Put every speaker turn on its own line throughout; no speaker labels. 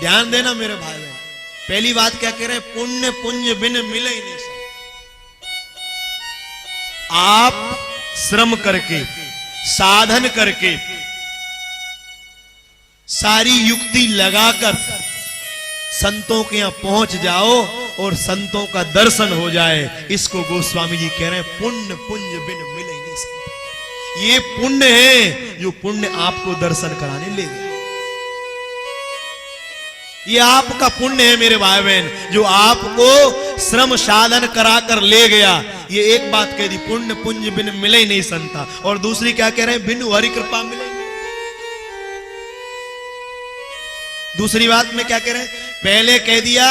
ध्यान देना मेरे भाई बहन, पहली बात क्या कह रहे हैं, पुण्य पुंज बिन मिले ही नहीं। आप श्रम करके, साधन करके, सारी युक्ति लगाकर संतों के यहां पहुंच जाओ और संतों का दर्शन हो जाए, इसको गोस्वामी जी कह रहे हैं पुण्य पुंज बिन मिले नहीं सकते। ये पुण्य है जो पुण्य आपको दर्शन कराने ले गए। ये आपका पुण्य है मेरे भाई बहन, जो आपको श्रम साधन कराकर ले गया। ये एक बात कह दी, पुण्य पुंज बिन मिले ही नहीं संता। और दूसरी क्या कह रहे हैं, बिनु हरि कृपा मिले। दूसरी बात में क्या कह रहे हैं, पहले कह दिया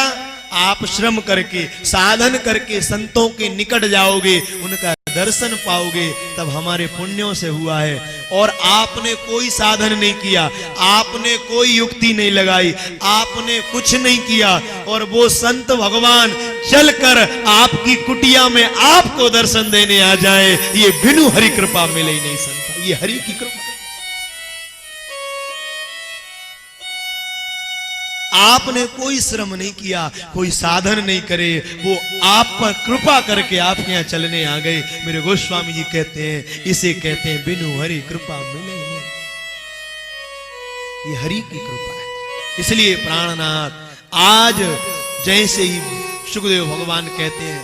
आप श्रम करके, साधन करके संतों के निकट जाओगे, उनका दर्शन पाओगे, तब हमारे पुण्यों से हुआ है। और आपने कोई साधन नहीं किया, आपने कोई युक्ति नहीं लगाई, आपने कुछ नहीं किया, और वो संत भगवान चलकर आपकी कुटिया में आपको दर्शन देने आ जाए, ये बिनु हरि कृपा मिले ही नहीं संता। ये हरि की कृपा। आपने कोई श्रम नहीं किया, कोई साधन नहीं करे, वो आप पर कृपा करके आपके यहां चलने आ गए। मेरे गोस्वामी जी कहते हैं, इसे कहते हैं बिनु हरि कृपा मिले नहीं। ये हरि की कृपा है। इसलिए प्राणनाथ आज जैसे ही सुखदेव भगवान कहते हैं,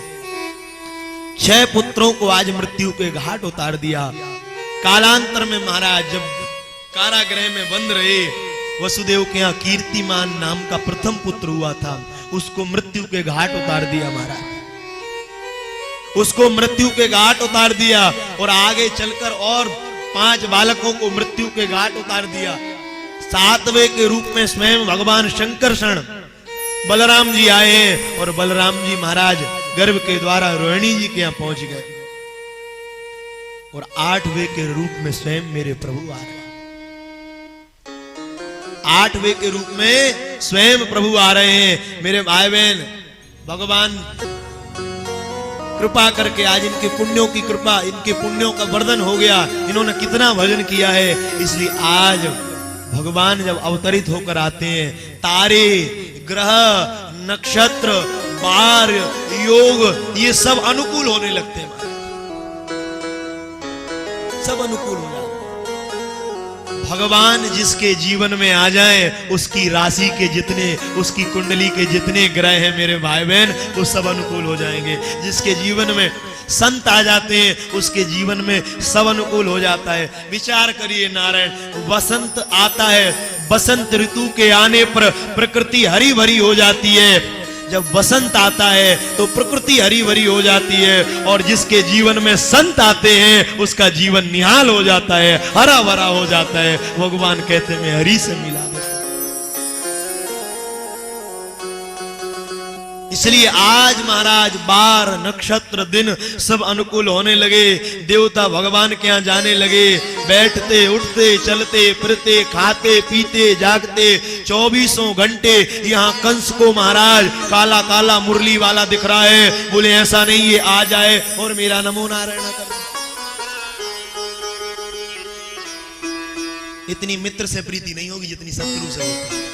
6 पुत्रों को आज मृत्यु के घाट उतार दिया। कालांतर में महाराज जब कारागृह में बंद रहे, वसुदेव के यहाँ कीर्तिमान नाम का प्रथम पुत्र हुआ था, उसको मृत्यु के घाट उतार दिया महाराज, उसको मृत्यु के घाट उतार दिया। और आगे चलकर और 5 बालकों को मृत्यु के घाट उतार दिया। 7वें के रूप में स्वयं भगवान शंकरषण बलराम जी आए हैं, और बलराम जी महाराज गर्भ के द्वारा रोहिणी जी के यहाँ पहुंच गए। और 8वें के रूप में स्वयं मेरे प्रभु आ रहे, 8वें के रूप में स्वयं प्रभु आ रहे हैं। मेरे भाई बहन, भगवान कृपा करके आज इनके पुण्यों की कृपा, इनके पुण्यों का वर्धन हो गया। इन्होंने कितना भजन किया है, इसलिए आज भगवान जब अवतरित होकर आते हैं, तारे, ग्रह, नक्षत्र, बार, योग, ये सब अनुकूल होने लगते हैं, सब अनुकूल हो जाते। भगवान जिसके जीवन में आ जाए, उसकी राशि के जितने, उसकी कुंडली के जितने ग्रह हैं मेरे भाई बहन, वो सब अनुकूल हो जाएंगे। जिसके जीवन में संत आ जाते हैं, उसके जीवन में सब अनुकूल हो जाता है। विचार करिए नारायण, वसंत आता है, बसंत ऋतु के आने पर प्रकृति हरी भरी हो जाती है। जब बसंत आता है तो प्रकृति हरी भरी हो जाती है, और जिसके जीवन में संत आते हैं उसका जीवन निहाल हो जाता है, हरा भरा हो जाता है। भगवान कहते हैं मैं हरि से मिला देता। इसलिए आज महाराज बार, नक्षत्र, दिन सब अनुकूल होने लगे। देवता भगवान के यहाँ जाने लगे, बैठते, उठते, चलते, फिरते, खाते, पीते, जागते, 24 घंटे। यहाँ कंस को महाराज काला काला मुरली वाला दिख रहा है, बोले ऐसा नहीं, ये आ जाए और मेरा नमो नारायण कर। इतनी मित्र से प्रीति नहीं होगी जितनी शत्रु से होती है।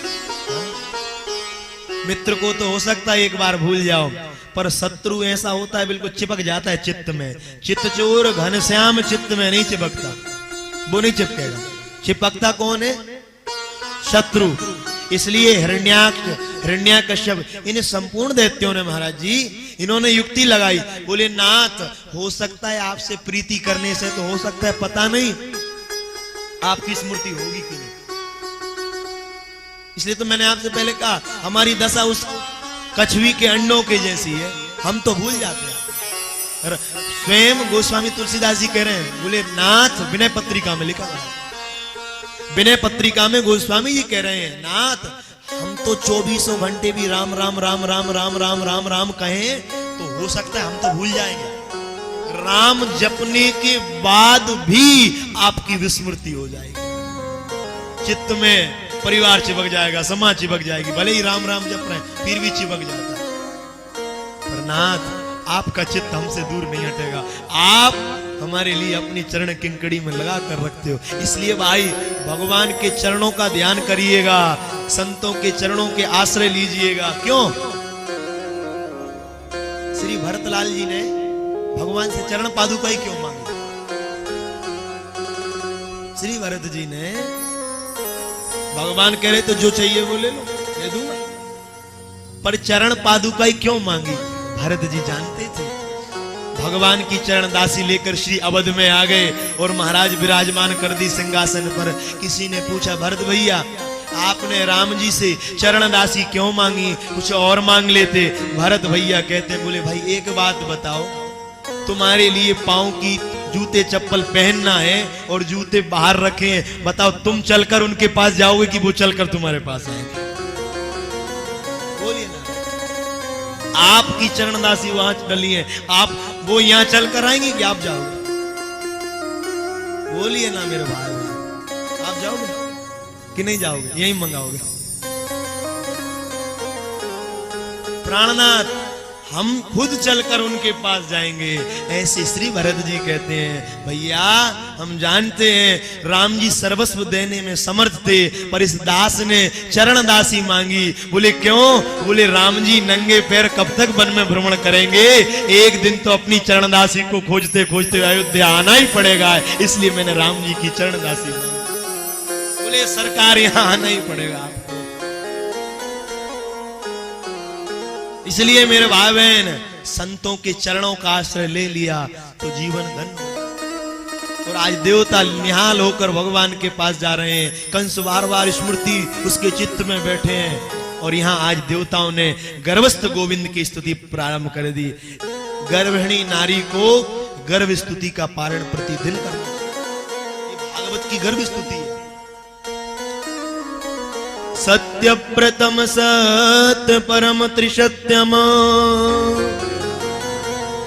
मित्र को तो हो सकता है एक बार भूल जाओ, पर शत्रु ऐसा होता है बिल्कुल चिपक जाता है चित्त में। चित्तचोर घनश्याम चित्त में नहीं चिपकता, वो नहीं चिपकेगा। चिपकता कौन है? शत्रु। इसलिए हिरण्याक्ष, हिरण्याकश्यप, इन संपूर्ण दैत्यों ने महाराज जी इन्होंने युक्ति लगाई। बोले नाथ, हो सकता है आपसे प्रीति करने से तो हो सकता है, पता नहीं आपकी स्मृति होगी कि नहीं। इसलिए तो मैंने आपसे पहले कहा, हमारी दशा उस कछुई के अंडों के जैसी है, हम तो भूल जाते हैं। स्वयं गोस्वामी तुलसीदास जी कह रहे हैं, बोले नाथ, विनय पत्रिका में लिखा है, विनय पत्रिका में गोस्वामी जी कह रहे हैं, नाथ हम तो 24 घंटे भी राम राम राम राम राम राम राम राम कहें तो हो सकता है हम तो भूल जाएंगे। राम जपने के बाद भी आपकी विस्मृति हो जाएगी, चित्त में परिवार चिपक जाएगा, समाज चिपक जाएगी, भले ही राम राम जप रहे हैं फिर भी चिपक जाता है। पर नाथ, आपका चित्त हमसे दूर नहीं हटेगा, आप हमारे लिए अपनी चरण किंकड़ी में लगा कर रखते हो। इसलिए भाई भगवान के चरणों का ध्यान करिएगा, संतों के चरणों के आश्रय लीजिएगा। क्यों? श्री भरतलाल जी ने भगवान से चरण पादुका ही क्यों मांगी? श्री भरत जी ने, भगवान कह रहे तो जो चाहिए वो ले लो, दे दूंगा, पर चरण पादुका ही क्यों मांगी? भरत जी जानते थे भगवान की चरण दासी लेकर श्री अवध में आ गए और महाराज विराजमान कर दी सिंहासन पर। किसी ने पूछा, भरत भैया आपने राम जी से चरण दासी क्यों मांगी, कुछ और मांग लेते। भरत भैया कहते, बोले भाई एक बात बताओ, तुम्हारे लिए पांव की जूते चप्पल पहनना है और जूते बाहर रखे हैं, बताओ तुम चलकर उनके पास जाओगे कि वो चलकर तुम्हारे पास आएंगे? बोलिए ना, आपकी चरणदासी वहां डली है, आप वो यहां चलकर आएंगे कि आप जाओगे? बोलिए ना मेरे भाई, आप जाओगे कि नहीं जाओगे? यही मंगाओगे? प्राणनाथ हम खुद चलकर उनके पास जाएंगे। ऐसे श्री भरत जी कहते हैं, भैया हम जानते हैं राम जी सर्वस्व देने में समर्थ थे, पर इस दास ने चरण दासी मांगी। बोले क्यों? बोले राम जी नंगे पैर कब तक वन में भ्रमण करेंगे, एक दिन तो अपनी चरण दासी को खोजते खोजते अयोध्या आना ही पड़ेगा, इसलिए मैंने राम जी की चरण दासी मांगी। बोले सरकार यहाँ आना ही पड़ेगा आपको। इसलिए मेरे भाई बहन, संतों के चरणों का आश्रय ले लिया तो जीवन धन्य। और आज देवता निहाल होकर भगवान के पास जा रहे हैं, कंस बार बार स्मृति उसके चित्त में बैठे हैं। और यहाँ आज देवताओं ने गर्भस्थ गोविंद की स्तुति प्रारंभ कर दी। गर्भिणी नारी को गर्भ स्तुति का पारण प्रतिदिन करना, ये भागवत की गर्भ स्तुति है। सत्य प्रथम सत्य परम त्रिसत्यम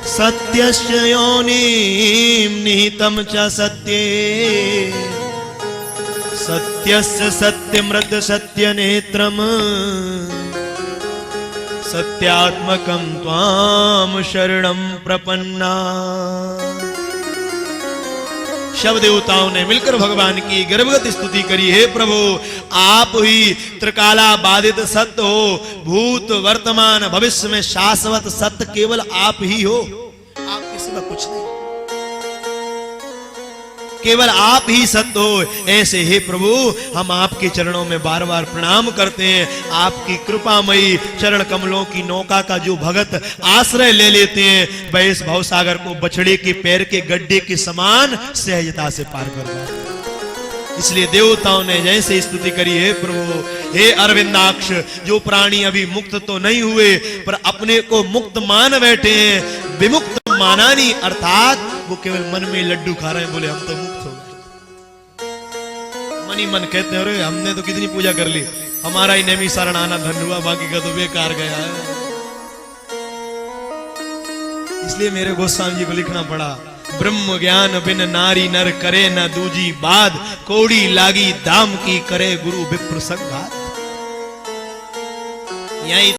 सत्यस्य योनिं निहितं च सत्ये सत्यस्य सत्यमृत सत्यनेत्रम सत्यात्मकं त्वां शरणं प्रपन्ना। शव देवताओं ने मिलकर भगवान की गर्भगत स्तुति करी। हे प्रभु, आप ही त्रिकाला बाधित सत्य हो, भूत वर्तमान भविष्य में शाश्वत सत्य केवल आप ही हो, आपके सिवा कुछ नहीं, केवल आप ही सत्य हो। ऐसे हे प्रभु हम आपके चरणों में बार बार प्रणाम करते हैं। आपकी कृपामयी चरण कमलों की नौका का जो भगत आश्रय ले लेते हैं, वह इस भवसागर को बछड़े के पैर के गड्ढे के समान सहजता से पार कर जाते हैं। इसलिए देवताओं ने जैसे स्तुति करी, हे प्रभु, हे अरविंदाक्ष, जो प्राणी अभी मुक्त तो नहीं हुए पर अपने को मुक्त मान बैठे हैं, विमुक्त माना नहीं, अर्थात वो केवल मन में लड्डू खा रहे हैं, बोले हम तो मुक्त हो गए। मन ही मन कहते हैं, अरे हमने तो कितनी पूजा कर ली, हमारा ही नेमी शरण आना धन हुआ, बाकी का तो बेकार गया है। इसलिए मेरे गोस्वामी जी को लिखना पड़ा, ब्रह्म ज्ञान बिन नारी नर करे न दूजी बात, कोड़ी लागी दाम की करे गुरु विप्र संगात। यही